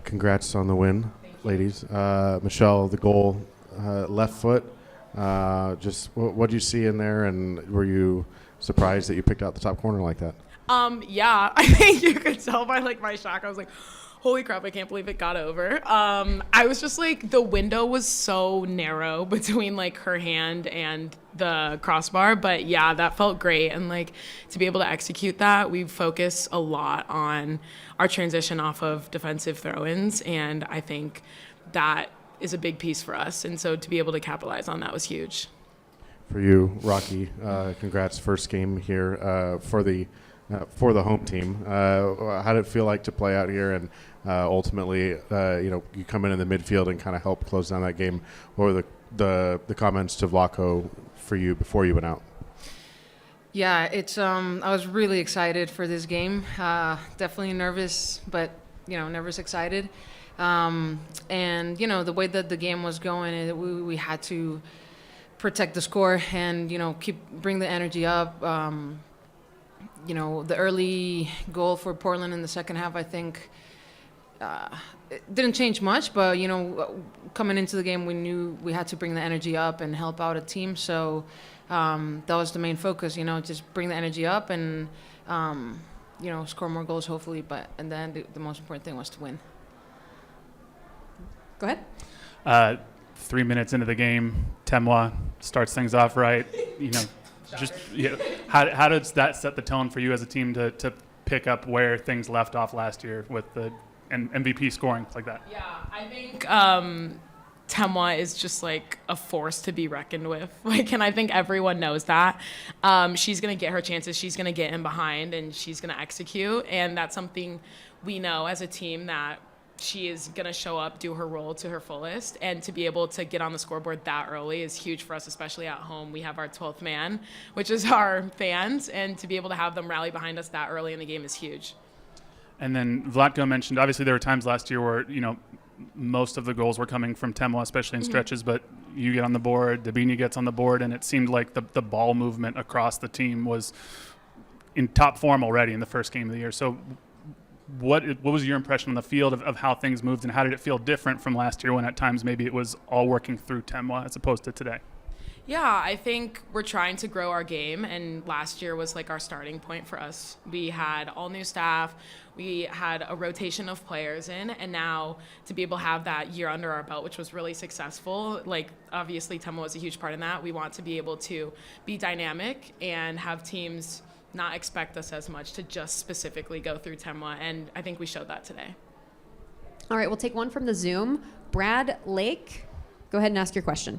Congrats on the win, ladies. Michelle, the goal, left foot. Just what did you see in there, and were you surprised that you picked out the top corner like that? Yeah, I think you could tell by like my shock. I was like, holy crap, I can't believe it got over. I was just like, the window was so narrow between like her hand and the crossbar, but yeah, that felt great. And like to be able to execute that, we focus a lot on our transition off of defensive throw-ins, and I think that is a big piece for us. And so to be able to capitalize on that was huge. For you, Rocky, congrats, first game here for the home team. How did it feel like to play out here, and ultimately, you come in the midfield and kind of help close down that game? What were the comments to Vlaco for you before you went out? Yeah, it's I was really excited for this game. Definitely nervous, but nervous, excited. And the way that the game was going, we had to protect the score and bring the energy up. The early goal for Portland in the second half, I think, it didn't change much, but coming into the game, we knew we had to bring the energy up and help out a team. So that was the main focus. Just bring the energy up and score more goals, hopefully. And then the most important thing was to win. Go ahead. 3 minutes into the game, Temwa starts things off right. How does that set the tone for you as a team to pick up where things left off last year with the MVP scoring like that? Yeah, I think Temwa is just like a force to be reckoned with. And I think everyone knows that. She's gonna get her chances. She's gonna get in behind, and she's gonna execute. And that's something we know as a team, that she is going to show up, do her role to her fullest, and to be able to get on the scoreboard that early is huge for us, especially at home. We have our 12th man, which is our fans, and to be able to have them rally behind us that early in the game is huge. And then Vlatko mentioned, obviously there were times last year where, most of the goals were coming from Temwa, especially in stretches, but you get on the board, Dabinia gets on the board, and it seemed like the ball movement across the team was in top form already in the first game of the year. So what was your impression on the field of how things moved, and how did it feel different from last year when at times maybe it was all working through Temwa as opposed to today? Yeah, I think we're trying to grow our game, and last year was like our starting point for us. We had all new staff, we had a rotation of players in, and now to be able to have that year under our belt, which was really successful, like obviously Temwa was a huge part in that. We want to be able to be dynamic and have teams not expect us as much to just specifically go through Temwa, and I think we showed that today. All right, we'll take one from the Zoom. Brad Lake, go ahead and ask your question.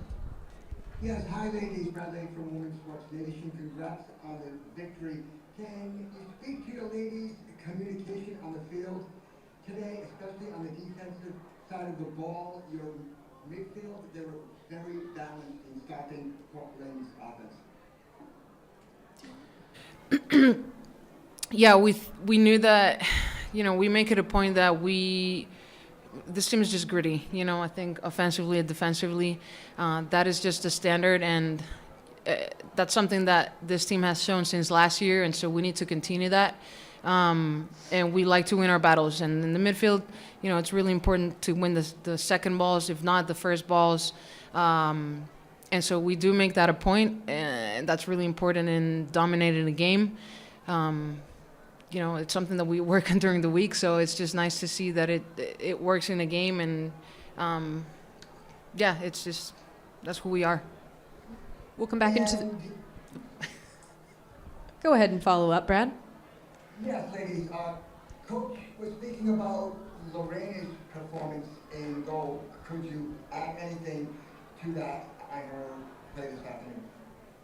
Yes, hi ladies, Brad Lake from Women's Sports Nation. Congrats on the victory. Can you speak to your ladies' communication on the field today, especially on the defensive side of the ball? Your midfield, they were very balanced in stopping Portland's offense. Yeah, we knew that, we make it a point that this team is just gritty. I think offensively and defensively, that is just the standard, and that's something that this team has shown since last year, and so we need to continue that. And we like to win our battles, and in the midfield, it's really important to win the second balls, if not the first balls. And so we do make that a point, and that's really important in dominating the game. It's something that we work on during the week, so it's just nice to see that it works in a game, and it's just, that's who we are. We'll come back into Go ahead and follow up, Brad. Yes, ladies. Coach was speaking about Lorena's performance in goal. Could you add anything to that? I heard play this afternoon.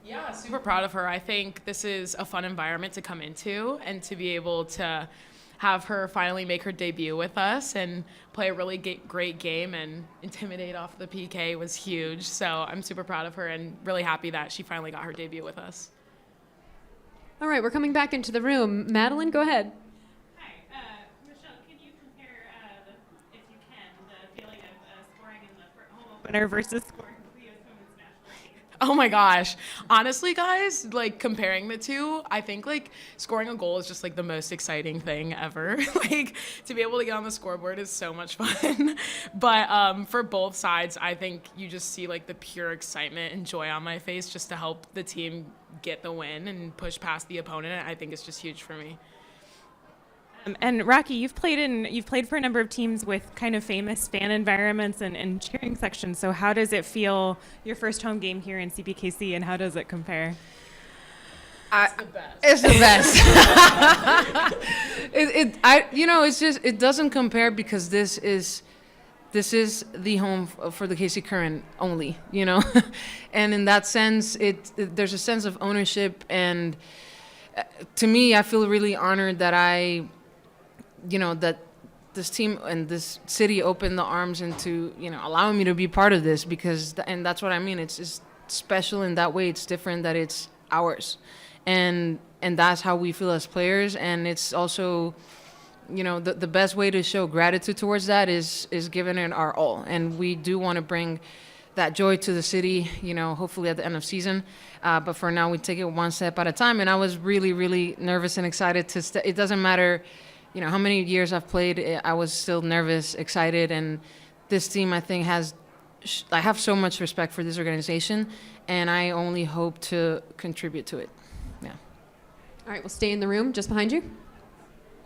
Yeah, super proud of her. I think this is a fun environment to come into, and to be able to have her finally make her debut with us and play a really great game and intimidate off the PK was huge. So I'm super proud of her and really happy that she finally got her debut with us. All right, we're coming back into the room. Madeline, go ahead. Hi. Michelle, can you compare, if you can, the feeling of scoring in the home opener versus scoring for the U.S. Women's National Team? Oh Oh my gosh. Honestly, guys, like comparing the two, I think like scoring a goal is just like the most exciting thing ever. Like to be able to get on the scoreboard is so much fun. But for both sides, I think you just see like the pure excitement and joy on my face just to help the team get the win and push past the opponent. I think it's just huge for me. And Rocky, you've played for a number of teams with kind of famous fan environments and cheering sections. So how does it feel your first home game here in CPKC, and how does it compare? It's the best. It doesn't compare because this is the home for the KC Current only, and in that sense, there's a sense of ownership, and to me, I feel really honored that that this team and this city opened the arms into allowing me to be part of this, because and that's what I mean. It's just special in that way. It's different that it's ours, and that's how we feel as players. And it's also the best way to show gratitude towards that is giving it our all. And we do want to bring that joy to the city, hopefully at the end of season. But for now, we take it one step at a time. And I was really, really nervous and excited to it doesn't matter how many years I've played, I was still nervous, excited, and this team, I think, I have so much respect for this organization, and I only hope to contribute to it. Yeah. All right, we'll stay in the room just behind you.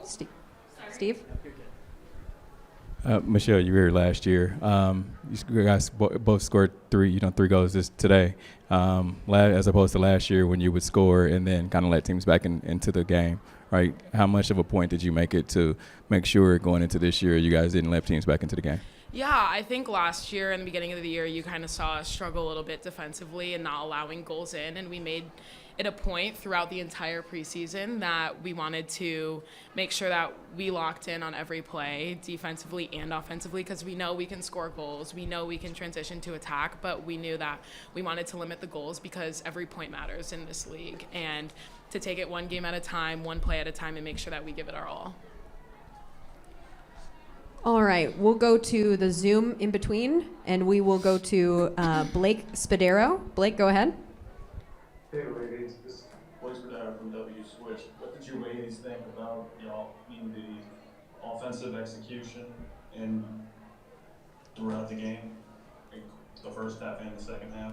Steve? Michelle, you were here last year. You guys both scored three goals today, as opposed to last year when you would score and then kind of let teams back into the game. Right? How much of a point did you make it to make sure going into this year you guys didn't let teams back into the game? Yeah, I think last year in the beginning of the year, you kind of saw us struggle a little bit defensively and not allowing goals in, and we made it a point throughout the entire preseason that we wanted to make sure that we locked in on every play, defensively and offensively, because we know we can score goals, we know we can transition to attack, but we knew that we wanted to limit the goals because every point matters in this league, and to take it one game at a time, one play at a time, and make sure that we give it our all. All right, we'll go to the Zoom in between, and we will go to Blake Spadero. Blake, go ahead. Hey ladies, this is Blake Spadero from W Switch. What did you ladies think about y'all in the offensive execution and throughout the game, like the first half and the second half?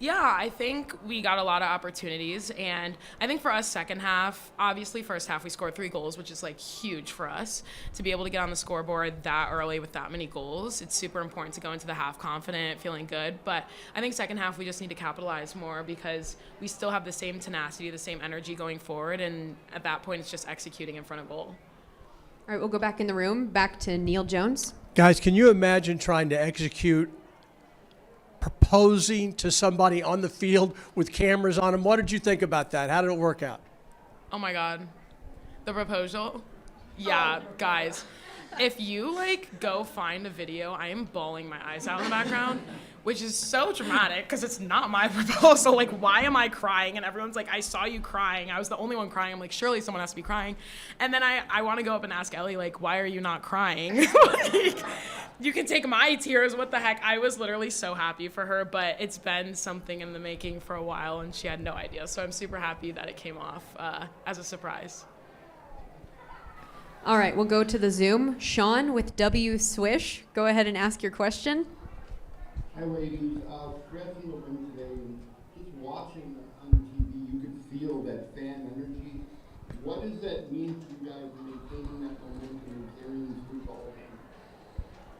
Yeah, I think we got a lot of opportunities, and I think for us, second half, obviously first half we scored 3 goals, which is like huge for us to be able to get on the scoreboard that early with that many goals. It's super important to go into the half confident, feeling good, but I think second half we just need to capitalize more because we still have the same tenacity, the same energy going forward, and at that point it's just executing in front of goal. All right, we'll go back in the room, back to Neil Jones. Guys, can you imagine trying to execute proposing to somebody on the field with cameras on them? What did you think about that? How did it work out? Oh my God. The proposal? Yeah, guys. If you go find a video, I am bawling my eyes out in the background, which is so dramatic because it's not my proposal. Why am I crying? And everyone's like, I saw you crying. I was the only one crying. I'm like, surely someone has to be crying. And then I want to go up and ask Ellie, why are you not crying? You can take my tears. What the heck? I was literally so happy for her, but it's been something in the making for a while, and she had no idea. So I'm super happy that it came off as a surprise. All right, we'll go to the Zoom. Sean with W Swish, go ahead and ask your question. Hi, ladies. Congrats on the win today. And just watching on TV, you could feel that fan energy. What does that mean to you guys maintaining that momentum and carrying this group all game?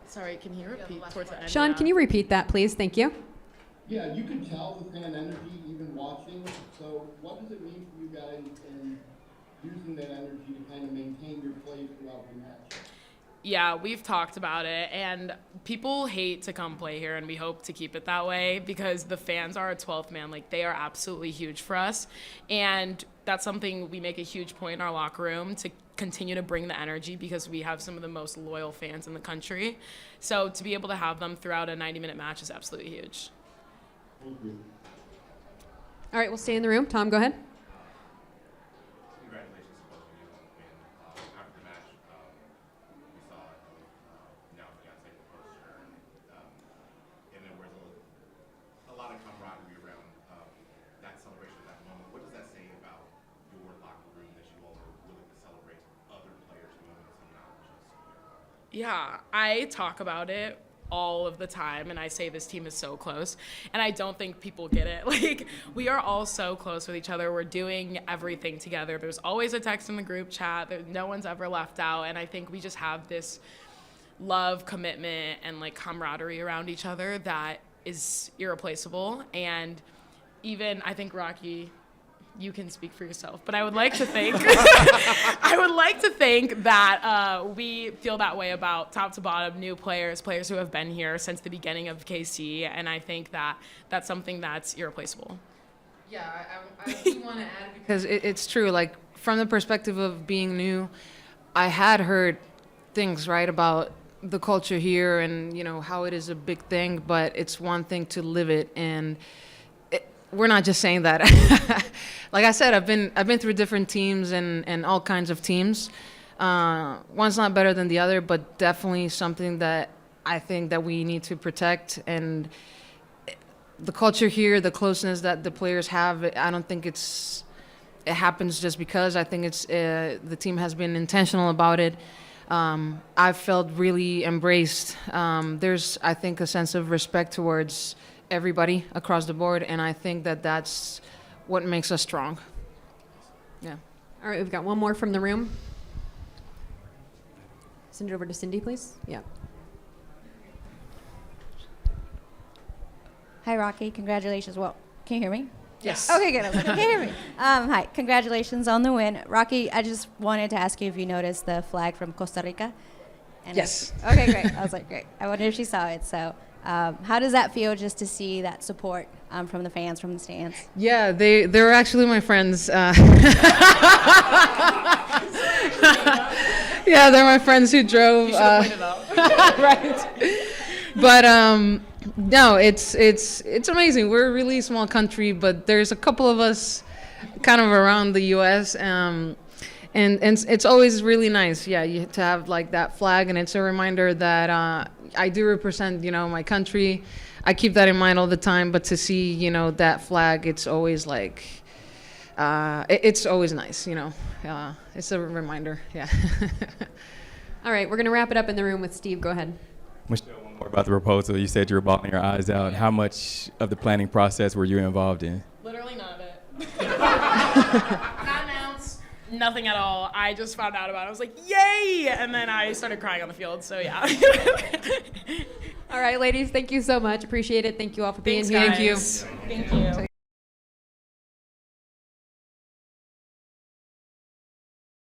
Sorry, can you repeat towards the end? Sean, can you repeat that, please? Thank you. Yeah, you can tell the fan energy even watching. So what does it mean for you guys in using that energy to kind of maintain your play throughout the match? Yeah, we've talked about it, and people hate to come play here, and we hope to keep it that way because the fans are a 12th man. They are absolutely huge for us, and that's something we make a huge point in our locker room to continue to bring the energy because we have some of the most loyal fans in the country. So to be able to have them throughout a 90-minute match is absolutely huge. Thank you. All right, we'll stay in the room. Tom, go ahead. Congratulations to both of you on the win. After the match, we saw now Beyonce proposed her, and there was a lot of camaraderie Yeah, I talk about it all of the time, and I say this team is so close, and I don't think people get it. Like, we are all so close with each other. We're doing everything together. There's always a text in the group chat. No one's ever left out, and I think we just have this love, commitment, and like camaraderie around each other that is irreplaceable. And even, I think, Rocky, you can speak for yourself, but I would like to think that we feel that way about top to bottom, new players who have been here since the beginning of KC, and I think that that's something that's irreplaceable. Yeah, I do want to add because it's true. Like, from the perspective of being new, I had heard things, right, about the culture here and, you know, how it is a big thing, but it's one thing to live it, and we're not just saying that. Like I said, I've been through different teams and all kinds of teams. One's not better than the other, but definitely something that I think that we need to protect. And the culture here, the closeness that the players have, I don't think it happens just because. I think it's the team has been intentional about it. I've felt really embraced. There's, I think, a sense of respect towards everybody across the board, and I think that that's what makes us strong. Yeah. All right, we've got one more from the room. Send it over to Cindy, please. Yeah. Hi, Rocky. Congratulations. Well, can you hear me? Yes. Okay, good. I was like, you can hear me. Hi. Congratulations on the win. Rocky, I just wanted to ask you if you noticed the flag from Costa Rica. And Yes. Okay, great. I was like, great. I wonder if she saw it. So how does that feel just to see that support from the fans, from the stands? Yeah, they're actually my friends. Yeah, they're my friends who drove. Right. But no, it's amazing. We're a really small country, but there's a couple of us kind of around the U.S. And it's always really nice, yeah, to have like that flag, and it's a reminder that I do represent, you know, my country. I keep that in mind all the time, but to see, you know, that flag, it's always like, it's always nice, you know. It's a reminder, yeah. All right, we're going to wrap it up in the room with Steve. Go ahead. Michelle, one more about the proposal. You said you were bawling your eyes out. How much of the planning process were you involved in? Literally none of it. Not an ounce, nothing at all. I just found out about it. I was like, yay! And then I started crying on the field, so yeah. All right, ladies, thank you so much. Appreciate it. Thank you all for being Thanks, here. guys. Thank you.